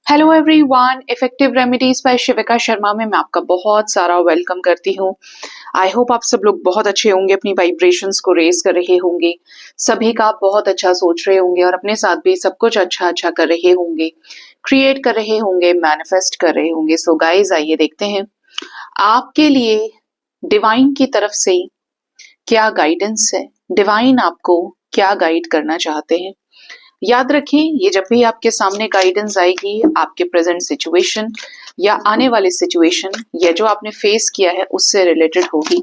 Hello everyone, effective remedies by Shivika Sharma में मैं आपका बहुत सारा वेलकम करती हूँ। आई होप आप सब लोग बहुत अच्छे होंगे, अपनी वाइब्रेशंस को रेज कर रहे होंगे, सभी का बहुत अच्छा सोच रहे होंगे और अपने साथ भी सब कुछ अच्छा अच्छा कर रहे होंगे, क्रिएट कर रहे होंगे, मैनिफेस्ट कर रहे होंगे। सो गाइज, आइए देखते हैं आपके लिए डिवाइन की तरफ से क्या गाइडेंस है, डिवाइन आपको क्या गाइड करना चाहते हैं। याद रखें, ये जब भी आपके सामने गाइडेंस आएगी, आपके प्रेजेंट सिचुएशन या आने वाली सिचुएशन या जो आपने फेस किया है उससे रिलेटेड होगी।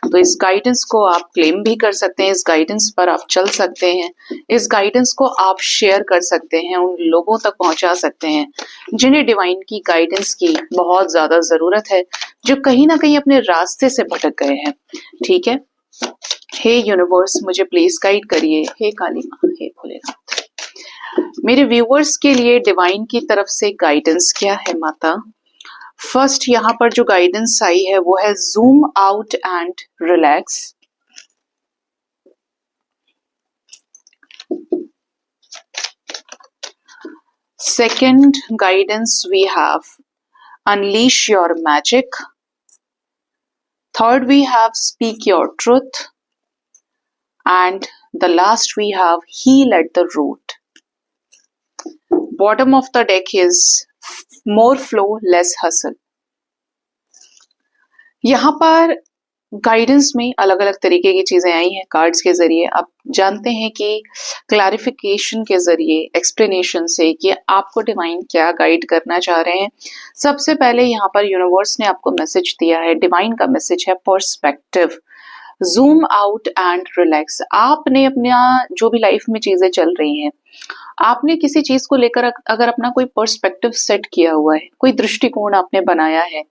तो इस गाइडेंस को आप क्लेम भी कर सकते हैं, इस गाइडेंस पर आप चल सकते हैं, इस गाइडेंस को आप शेयर कर सकते हैं, उन लोगों तक पहुंचा सकते हैं जिन्हें डिवाइन की गाइडेंस की बहुत ज्यादा जरूरत है, जो कहीं ना कहीं अपने रास्ते से भटक गए हैं। ठीक है, हे यूनिवर्स मुझे प्लीज गाइड करिए, हे काली माँ, हे भोलेनाथ। मेरे व्यूअर्स के लिए डिवाइन की तरफ से गाइडेंस क्या है माता। फर्स्ट यहाँ पर जो गाइडेंस आई है वो है zoom out and relax. Second guidance we have unleash your magic. Third we have speak your truth and the last we have heal at the root. Bottom of the deck is more flow, less hustle. यहाँ पर guidance में अलग अलग तरीके की चीजें आई हैं cards के जरिए। आप जानते हैं कि क्लैरिफिकेशन के जरिए, एक्सप्लेनेशन से कि आपको डिवाइन क्या गाइड करना चाह रहे हैं। सबसे पहले यहाँ पर यूनिवर्स ने आपको मैसेज दिया है, डिवाइन का मैसेज है perspective. Zoom out and relax. आपने अपना जो भी लाइफ में चीजें चल रही हैं, आपने किसी चीज को लेकर अगर अपना कोई पर्सपेक्टिव सेट किया हुआ है, कोई दृष्टिकोण आपने बनाया है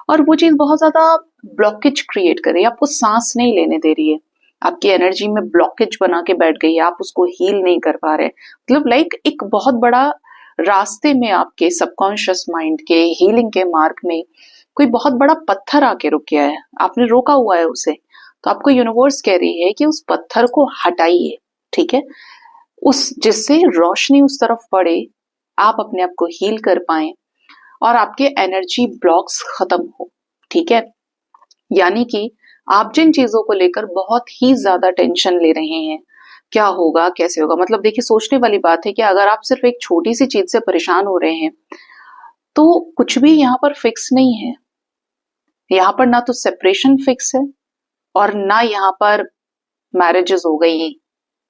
और वो चीज बहुत ज्यादा ब्लॉकेज क्रिएट कर रही है, आपको सांस नहीं लेने दे रही है, आपकी एनर्जी में ब्लॉकेज बना के बैठ गई है, आप उसको हील नहीं कर पा रहे, मतलब लाइक एक बहुत बड़ा रास्ते में आपके सबकॉन्शियस माइंड के हीलिंग के मार्ग में कोई बहुत बड़ा पत्थर आके रुक गया है, आपने रोका हुआ है उसे। तो आपको यूनिवर्स कह रही है कि उस पत्थर को हटाइए, ठीक है, उस जिससे रोशनी उस तरफ पड़े, आप अपने आप को हील कर पाए और आपके एनर्जी ब्लॉक्स खत्म हो। ठीक है, यानी कि आप जिन चीजों को लेकर बहुत ही ज्यादा टेंशन ले रहे हैं, क्या होगा कैसे होगा, मतलब देखिए सोचने वाली बात है कि अगर आप सिर्फ एक छोटी सी चीज से परेशान हो रहे हैं तो कुछ भी यहाँ पर फिक्स नहीं है। यहाँ पर ना तो सेपरेशन फिक्स है और ना यहाँ पर मैरिजेस हो गई,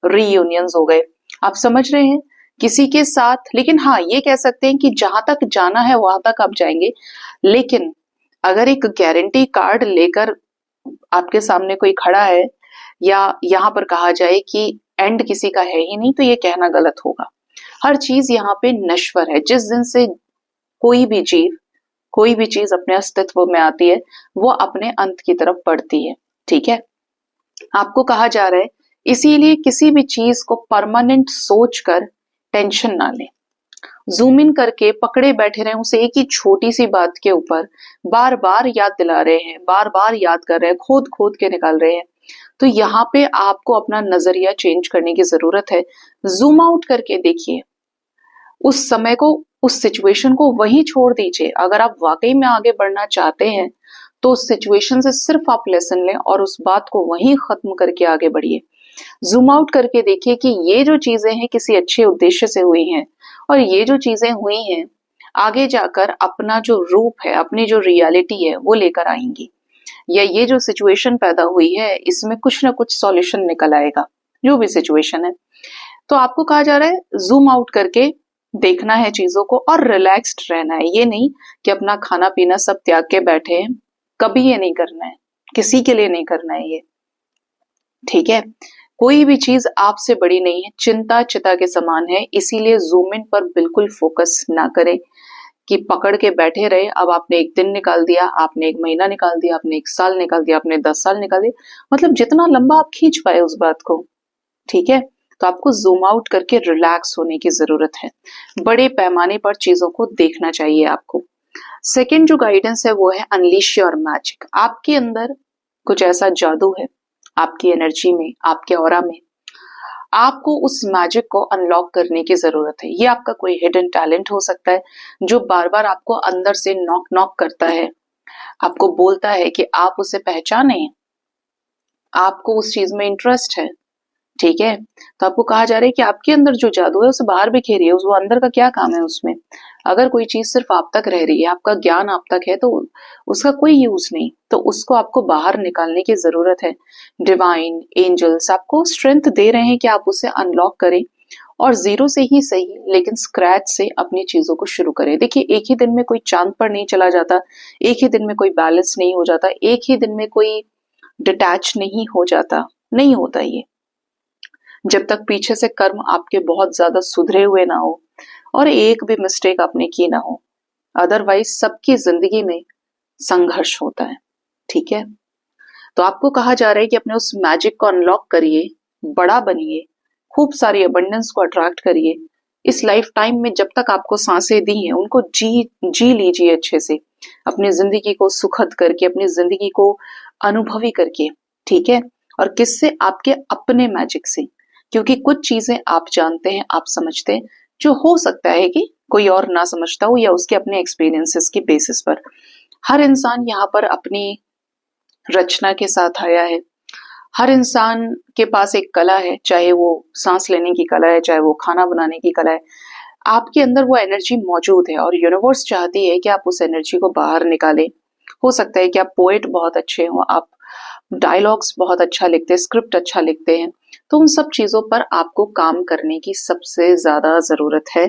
रीयूनियंस हो गए, आप समझ रहे हैं, किसी के साथ। लेकिन हाँ, ये कह सकते हैं कि जहां तक जाना है वहां तक आप जाएंगे, लेकिन अगर एक गारंटी कार्ड लेकर आपके सामने कोई खड़ा है या यहाँ पर कहा जाए कि एंड किसी का है ही नहीं, तो ये कहना गलत होगा। हर चीज यहाँ पे नश्वर है। जिस दिन से कोई भी जीव, कोई भी चीज अपने अस्तित्व में आती है, वो अपने अंत की तरफ बढ़ती है। ठीक है, आपको कहा जा रहा है इसीलिए किसी भी चीज को परमानेंट सोचकर टेंशन ना लें, जूम इन करके पकड़े बैठे रहे उसे एक ही छोटी सी बात के ऊपर, बार बार याद दिला रहे हैं, बार बार याद कर रहे हैं, खोद खोद के निकाल रहे हैं। तो यहाँ पे आपको अपना नजरिया चेंज करने की जरूरत है। जूम आउट करके देखिए, उस समय को, उस सिचुएशन को वहीं छोड़ दीजिए। अगर आप वाकई में आगे बढ़ना चाहते हैं तो उस सिचुएशन से सिर्फ आप लेसन लें और उस बात को वहीं खत्म करके आगे बढ़िए। जूम आउट करके देखिए कि ये जो चीजें हैं किसी अच्छे उद्देश्य से हुई हैं और ये जो चीजें हुई हैं आगे जाकर अपना जो रूप है, अपनी जो रियलिटी है वो लेकर आएंगी, या ये जो सिचुएशन पैदा हुई है इसमें कुछ ना कुछ सॉल्यूशन निकल आएगा, जो भी सिचुएशन है। तो आपको कहा जा रहा है जूम आउट करके देखना है चीजों को और रिलैक्स्ड रहना है। ये नहीं कि अपना खाना पीना सब त्याग के बैठे हैं, कभी ये नहीं करना है, किसी के लिए नहीं करना है ये। ठीक है, कोई भी चीज आपसे बड़ी नहीं है, चिंता चिता के समान है, इसीलिए जूम इन पर बिल्कुल फोकस ना करें कि पकड़ के बैठे रहे। अब आपने एक दिन निकाल दिया, आपने एक महीना निकाल दिया, आपने एक साल निकाल दिया, आपने 10 साल निकाल दिया, मतलब जितना लंबा आप खींच पाए उस बात को। ठीक है, तो आपको जूम आउट करके रिलैक्स होने की जरूरत है, बड़े पैमाने पर चीजों को देखना चाहिए आपको। सेकेंड जो गाइडेंस है वो है अनलीश योर मैजिक। आपके अंदर कुछ ऐसा जादू है, आपकी एनर्जी में, आपके ऑरा में, आपको उस मैजिक को अनलॉक करने की जरूरत है। ये आपका कोई हिडन टैलेंट हो सकता है जो बार बार आपको अंदर से नॉक नॉक करता है, आपको बोलता है कि आप उसे पहचाने, आपको उस चीज में इंटरेस्ट है। ठीक है, तो आपको कहा जा रहा है कि आपके अंदर जो जादू है उसे बाहर बिखेरिए, उस वो अंदर का क्या काम है उसमें। अगर कोई चीज सिर्फ आप तक रह रही है, आपका ज्ञान आप तक है, तो उसका कोई यूज नहीं, तो उसको आपको बाहर निकालने की जरूरत है। डिवाइन एंजल्स आपको स्ट्रेंथ दे रहे हैं कि आप उसे अनलॉक करें और जीरो से ही सही लेकिन स्क्रैच से अपनी चीजों को शुरू करें। देखिए, एक ही दिन में कोई चांद पर नहीं चला जाता, एक ही दिन में कोई बैलेंस नहीं हो जाता, एक ही दिन में कोई डिटैच नहीं हो जाता, नहीं होता ये। जब तक पीछे से कर्म आपके बहुत ज्यादा सुधरे हुए ना हो और एक भी मिस्टेक आपने की ना हो, अदरवाइज सबकी जिंदगी में संघर्ष होता है। ठीक है, तो आपको कहा जा रहा है कि अपने उस मैजिक को अनलॉक करिए, बड़ा बनिए, खूब सारी अबंडेंस को अट्रैक्ट करिए। इस लाइफ टाइम में जब तक आपको सांसें दी हैं उनको जी लीजिए अच्छे से, अपनी जिंदगी को सुखद करके, अपनी जिंदगी को अनुभवी करके। ठीक है, और किससे? आपके अपने मैजिक से, क्योंकि कुछ चीजें आप जानते हैं, आप समझते हैं, जो हो सकता है कि कोई और ना समझता हो या उसके अपने एक्सपीरियंसेस के बेसिस पर। हर इंसान यहाँ पर अपनी रचना के साथ आया है। हर इंसान के पास एक कला है, चाहे वो सांस लेने की कला है, चाहे वो खाना बनाने की कला है। आपके अंदर वो एनर्जी मौजूद है और यूनिवर्स चाहती है कि आप उस एनर्जी को बाहर निकालें। हो सकता है कि आप पोएट बहुत अच्छे हो, आप डायलॉग्स बहुत अच्छा लिखते हैं, स्क्रिप्ट अच्छा लिखते हैं, तो उन सब चीजों पर आपको काम करने की सबसे ज्यादा जरूरत है।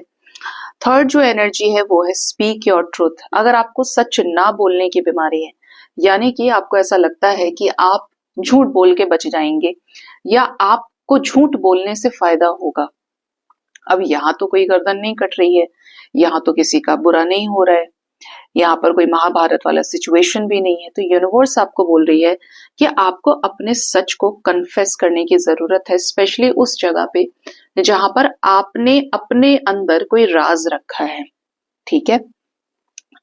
थर्ड जो एनर्जी है वो है स्पीक योर ट्रूथ। अगर आपको सच ना बोलने की बीमारी है, यानी कि आपको ऐसा लगता है कि आप झूठ बोल के बच जाएंगे या आपको झूठ बोलने से फायदा होगा, अब यहाँ तो कोई गर्दन नहीं कट रही है, यहाँ तो किसी का बुरा नहीं हो रहा है, यहाँ पर कोई महाभारत वाला सिचुएशन भी नहीं है, तो यूनिवर्स आपको बोल रही है कि आपको अपने सच को कन्फेस करने की जरूरत है, स्पेशली उस जगह पे जहां पर आपने अपने अंदर कोई राज रखा है। ठीक है,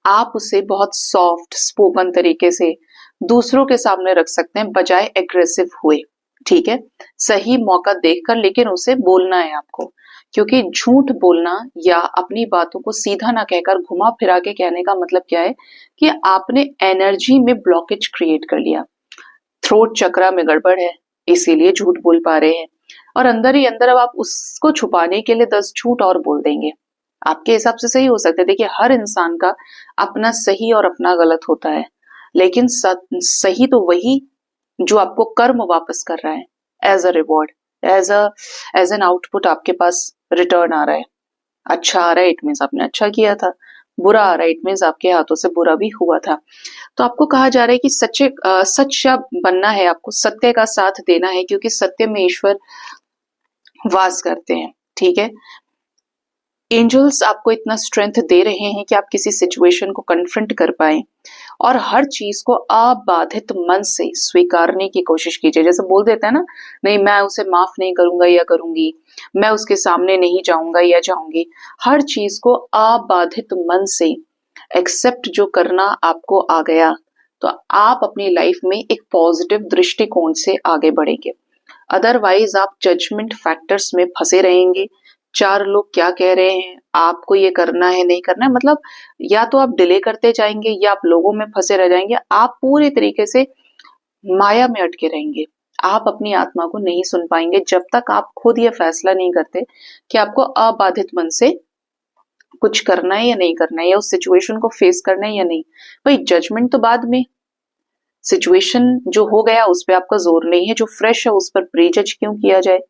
आप उसे बहुत सॉफ्ट स्पोकन तरीके से दूसरों के सामने रख सकते हैं, बजाय एग्रेसिव हुए। ठीक है, सही मौका देखकर, लेकिन उसे बोलना है आपको, क्योंकि झूठ बोलना या अपनी बातों को सीधा ना कहकर घुमा फिरा के कहने का मतलब क्या है कि आपने एनर्जी में ब्लॉकेज क्रिएट कर लिया, थ्रोट चक्रा में गड़बड़ है, इसीलिए झूठ बोल पा रहे हैं, और अंदर ही अंदर अब आप उसको छुपाने के लिए 10 झूठ और बोल देंगे। आपके हिसाब से सही हो सकता है। देखिए, हर इंसान का अपना सही और अपना गलत होता है, लेकिन सही तो वही जो आपको कर्म वापस कर रहा है, as a reward, as an output आपके पास रिटर्न आ रहा है। अच्छा आ रहा है, इट मीन्स आपने अच्छा किया था, बुरा आ रहा है, इट मीन्स आपके हाथों से बुरा भी हुआ था। तो आपको कहा जा रहा है कि सच्चा बनना है, आपको सत्य का साथ देना है, क्योंकि सत्य में ईश्वर वास करते हैं। ठीक है, एंजल्स आपको इतना स्ट्रेंथ दे रहे हैं कि आप किसी सिचुएशन को कन्फ्रंट कर पाए और हर चीज को अबाधित मन से स्वीकारने की कोशिश कीजिए। जैसे बोल देता है ना, नहीं मैं उसे माफ नहीं करूंगा या करूंगी, मैं उसके सामने नहीं जाऊंगा या जाऊंगी। हर चीज को अबाधित मन से एक्सेप्ट जो करना आपको आ गया, तो आप अपनी लाइफ में एक पॉजिटिव दृष्टिकोण से आगे बढ़ेंगे। अदरवाइज आप जजमेंट फैक्टर्स में फंसे रहेंगे। चार लोग क्या कह रहे हैं, आपको ये करना है नहीं करना है, मतलब या तो आप डिले करते जाएंगे या आप लोगों में फंसे रह जाएंगे। आप पूरी तरीके से माया में अटके रहेंगे, आप अपनी आत्मा को नहीं सुन पाएंगे जब तक आप खुद ये फैसला नहीं करते कि आपको अबाधित मन से कुछ करना है या नहीं करना है, या उस सिचुएशन को फेस करना है या नहीं। भाई जजमेंट तो बाद में, सिचुएशन जो हो गया उस पर आपका जोर नहीं है, जो फ्रेश है उस पर प्रीजज क्यों किया जाए।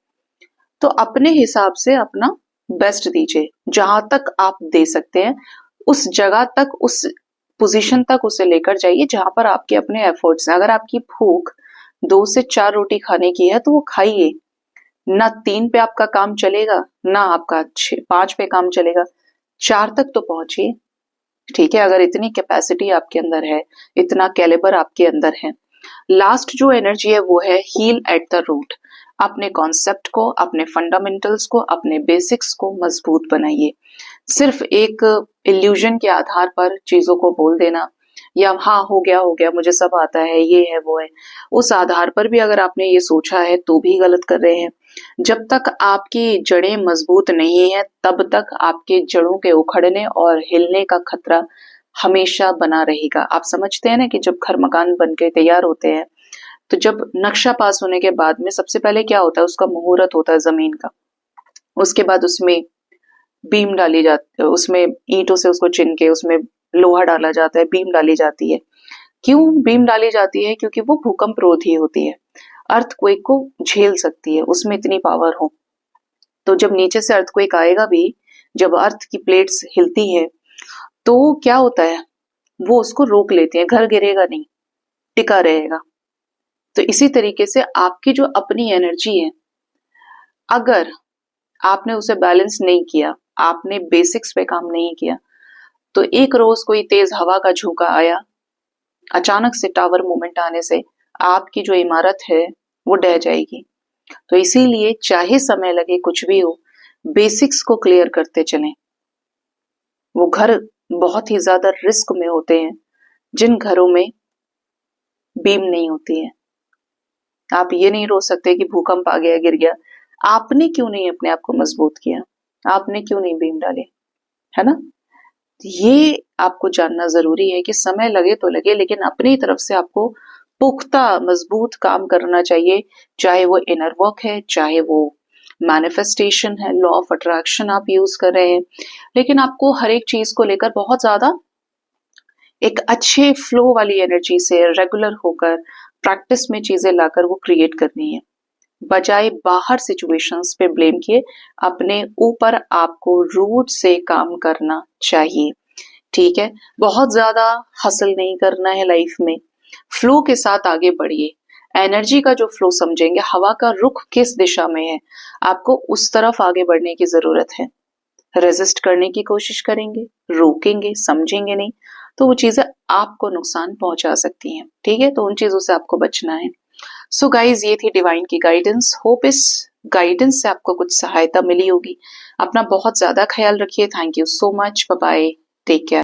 तो अपने हिसाब से अपना बेस्ट दीजिए, जहां तक आप दे सकते हैं उस जगह तक, उस पोजीशन तक उसे लेकर जाइए जहां पर आपके अपने एफर्ट्स हैं। अगर आपकी भूख 2 से 4 रोटी खाने की है तो वो खाइए, ना 3 पे आपका काम चलेगा, ना आपका 5 पे काम चलेगा, 4 तक तो पहुंचिए। ठीक है, अगर इतनी कैपेसिटी आपके अंदर है, इतना कैलिबर आपके अंदर है। लास्ट जो एनर्जी है वो है हील एट द रूट। अपने कॉन्सेप्ट को, अपने फंडामेंटल्स को, अपने बेसिक्स को मजबूत बनाइए। सिर्फ एक इल्यूजन के आधार पर चीजों को बोल देना या हाँ हो गया मुझे सब आता है, ये है वो है, उस आधार पर भी अगर आपने ये सोचा है तो भी गलत कर रहे हैं। जब तक आपकी जड़ें मजबूत नहीं है तब तक आपके जड़ों के उखड़ने और हिलने का खतरा हमेशा बना रहेगा। आप समझते हैं ना कि जब घर मकान बन के तैयार होते हैं तो जब नक्शा पास होने के बाद में सबसे पहले क्या होता है, उसका मुहूर्त होता है जमीन का। उसके बाद उसमें बीम डाली जाती है, उसमें ईंटों से उसको चिन के उसमें लोहा डाला जाता है, बीम डाली जाती है। क्यों बीम डाली जाती है? क्योंकि वो भूकंप रोधी होती है, अर्थक्वेक को झेल सकती है, उसमें इतनी पावर हो। तो जब नीचे से अर्थक्वेक आएगा भी, जब अर्थ की प्लेट्स हिलती है तो क्या होता है, वो उसको रोक लेती है, घर गिरेगा नहीं, टिका रहेगा। तो इसी तरीके से आपकी जो अपनी एनर्जी है, अगर आपने उसे बैलेंस नहीं किया, आपने बेसिक्स पे काम नहीं किया, तो एक रोज कोई तेज हवा का झोंका आया, अचानक से टावर मूवमेंट आने से आपकी जो इमारत है वो ढह जाएगी। तो इसीलिए चाहे समय लगे कुछ भी हो, बेसिक्स को क्लियर करते चलें। वो घर बहुत ही ज्यादा रिस्क में होते हैं जिन घरों में बीम नहीं होती है। आप ये नहीं रोक सकते कि भूकंप आ गया, गिर गया। आपने क्यों नहीं अपने आप को मजबूत किया, आपने क्यों नहीं बीम डाले, है ना? ये आपको जानना जरूरी है कि समय लगे तो लगे, लेकिन अपनी तरफ से आपको पुख्ता मजबूत काम करना चाहिए। चाहे वो इनर वर्क है, चाहे वो मैनिफेस्टेशन है, लॉ ऑफ अट्रैक्शन आप यूज कर रहे हैं, लेकिन आपको हर एक चीज को लेकर बहुत ज्यादा एक अच्छे फ्लो वाली एनर्जी से रेगुलर होकर प्रैक्टिस में चीजें लाकर वो क्रिएट करनी है, बजाय बाहर सिचुएशंस पे ब्लेम किए अपने ऊपर आपको रूट से काम करना चाहिए। ठीक है, बहुत ज्यादा हसल नहीं करना है लाइफ में, फ्लो के साथ आगे बढ़िए। एनर्जी का जो फ्लो समझेंगे, हवा का रुख किस दिशा में है, आपको उस तरफ आगे बढ़ने की जरूरत है। रेजिस्ट करने की कोशिश करेंगे, रोकेंगे, समझेंगे नहीं, तो वो चीजें आपको नुकसान पहुंचा सकती हैं। ठीक है, तो उन चीजों से आपको बचना है। सो गाइज, ये थी डिवाइन की गाइडेंस। होप इस गाइडेंस से आपको कुछ सहायता मिली होगी। अपना बहुत ज्यादा ख्याल रखिए। Thank you so much, bye bye, take care.